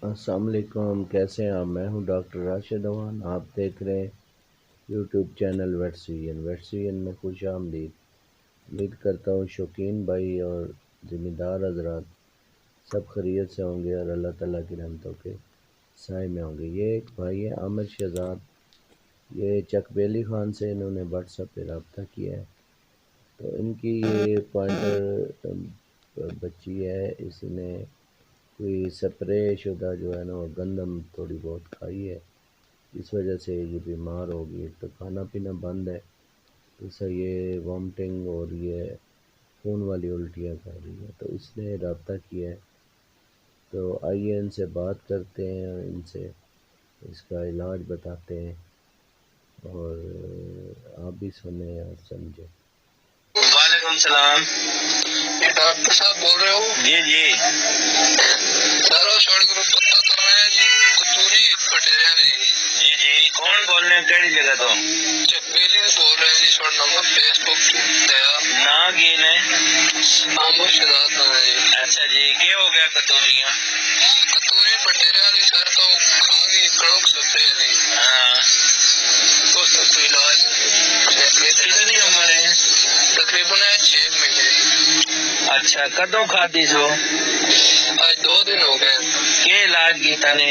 السلام علیکم، کیسے ہیں آپ؟ میں ہوں ڈاکٹر راشد اوان، آپ دیکھ رہے ہیں یوٹیوب چینل ویٹسوین میں خوش آمدید۔ امید کرتا ہوں شوقین بھائی اور ذمہ دار حضرات سب خیریت سے ہوں گے اور اللہ تعالیٰ کی رحمتوں کے سائے میں ہوں گے۔ یہ ایک بھائی ہے عامر شہزاد، یہ چک بیلی خان سے انہوں نے واٹس ایپ پہ رابطہ کیا ہے، تو ان کی یہ پوائنٹر بچی ہے، اس نے کوئی سپرے شدہ جو ہے نا وہ گندم تھوڑی بہت کھائی ہے، اس وجہ سے یہ بیمار ہو گئی۔ ایک تو کھانا پینا بند ہے، دوسرا یہ وامٹنگ اور یہ خون والی الٹیاں کر رہی ہے، تو اس نے رابطہ کیا ہے۔ تو آئیے ان سے بات کرتے ہیں اور ان سے اس کا علاج بتاتے ہیں، اور آپ بھی سنیں اور سمجھیں۔ وعلیکم السلام، یہ ڈاکٹر صاحب بول رہے ہو؟ جی جی سر، وہ شارٹ گروپ پتہ کرنا ہے جی، کتوری پٹیریا نے جی جی کون بول رہے ہیں؟ کہڑی جگہ تو؟ چکبیلی سے بول رہے ہیں جی، شارٹ نمبر فیس بک دیا نا کی نے عامر شہزاد نا ہے جی۔ اچھا جی، کیا ہو گیا کتوریاں؟ کتوری پٹیریا دی سر تو کھا گئی کڑک سپرے دی، ہاں تو اس کا کوئی علاج کتنی عمر ہے؟ تقریباً 6 مہینے۔ اچھا، کدوں کھادی سو؟ آج 2 دن ہو گئے۔ کیا علاج کیتا نے؟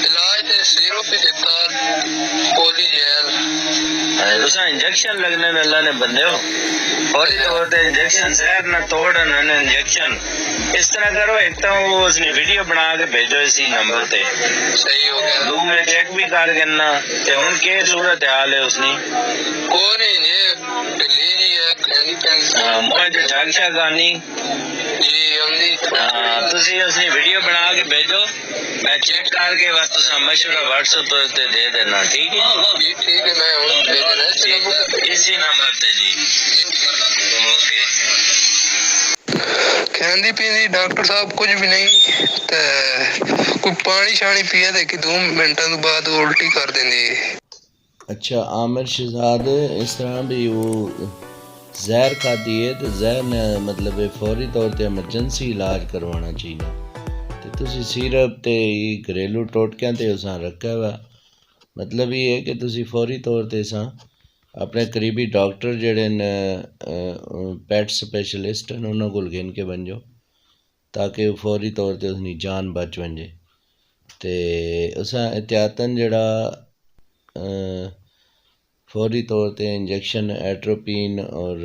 علاج تے سیرپ ہی دیتا، پولی جیل۔ تساں انجیکشن لگنے نے اللہ نے بندے ہو، فوری طور تے انجیکشن زہر نہ توڑن انجیکشن۔ اس طرح کرو، ایک تو وہ اس نے ویڈیو بنا کے بھیجو اسی نمبر تے، صحیح ہو گیا، روم میں چیک بھی کر گنا تے ہن کی صورت حال ہے اس نے؟ کوئی نہیں جی، پلی جی ہے کھینی پینی، ہاں مجھے جھگ شگانی جی اندی، ہاں تسی اس نے ویڈیو بنا کے بھیجو، میں چیک کر کے بعد تساں مشورہ واٹس ایپ تے دے دینا، ٹھیک ہے جی؟ ٹھیک ہے، میں ہوں بھیج دینا اسی نمبر تے جی۔ اوکے۔ کھیندی پیندی ڈاکٹر صاحب کچھ بھی نہیں، تے کوئی پانی شانی پیے تے کہ 2 منٹاں تو بعد الٹی کر دیندی ہے۔ اچھا عامر شہزاد، اس طرح بھی وہ زہر کھادی ہے تو زہر نے مطلب فوری طور تے ایمرجنسی علاج کروانا چاہیے، تو تسی سیرپ تے گھریلو ٹوٹکیاں تے اساں رکھا ہوا، مطلب یہ ہے کہ تسی فوری طور تے اساں اپنے قریبی ڈاکٹر جڑے پیٹ سپیشلسٹ ہیں انہوں کو گھن کے بنجو، تاکہ فوری طور تے اس کی جان بچ ونجے، تے اساں احتیاطاً جڑا فوری طور تے انجیکشن ایٹروپین اور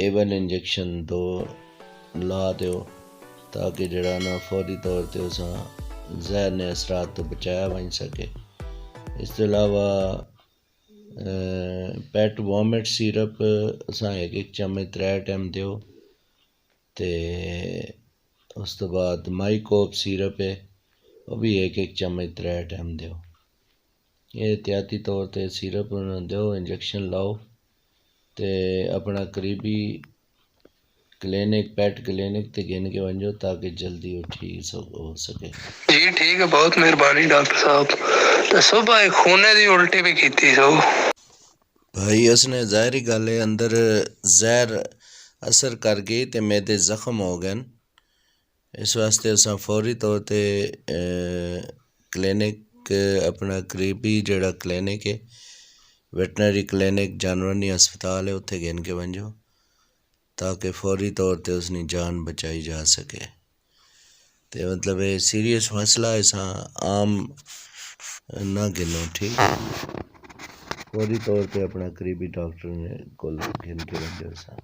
ایون انجیکشن 2 لا دیو، تاکہ جڑا نا فوری طور تے اساں زہر نے اثرات تو بچایا ون سکے۔ اس کے علاوہ پیٹ وامٹ سیرپ اساں 1 چمچ 3 ٹائم دیو، تے اس تو بعد مائی کوپ سیرپ ہے وہ بھی 1 چمچ 3 ٹائم دیو۔ یہ احتیاطی طور تے سیرپ دیو، انجیکشن لاؤ، تے اپنا قریبی کلینک پیٹ کلینک تے گن کے ونجو تاکہ جلدی وہ ٹھیک ہو سکے۔ جی ٹھیک ہے، بہت مہربانی ڈاکٹر صاحب۔ تو صبح ایک خونے دی الٹی بھی کیتی سو بھائی اس نے ظاہری گل ہے اندر زہر اثر کر گئی تے میدے زخم ہو گئے، اس واسطے اساں فوری طور تے کلینک اپنا قریبی جڑا کلینک ہے ویٹنری کلینک جانورانی ہسپتال ہے اتھے گن کے ونجو، تاکہ فوری طور تے اس کی جان بچائی جا سکے۔ تے مطلب یہ سیریس مسئلہ اساں عام نہ گنو، ٹھیک ہے؟ فوری طور تے اپنا قریبی ڈاکٹر نے کول گن کے ونجو اساں۔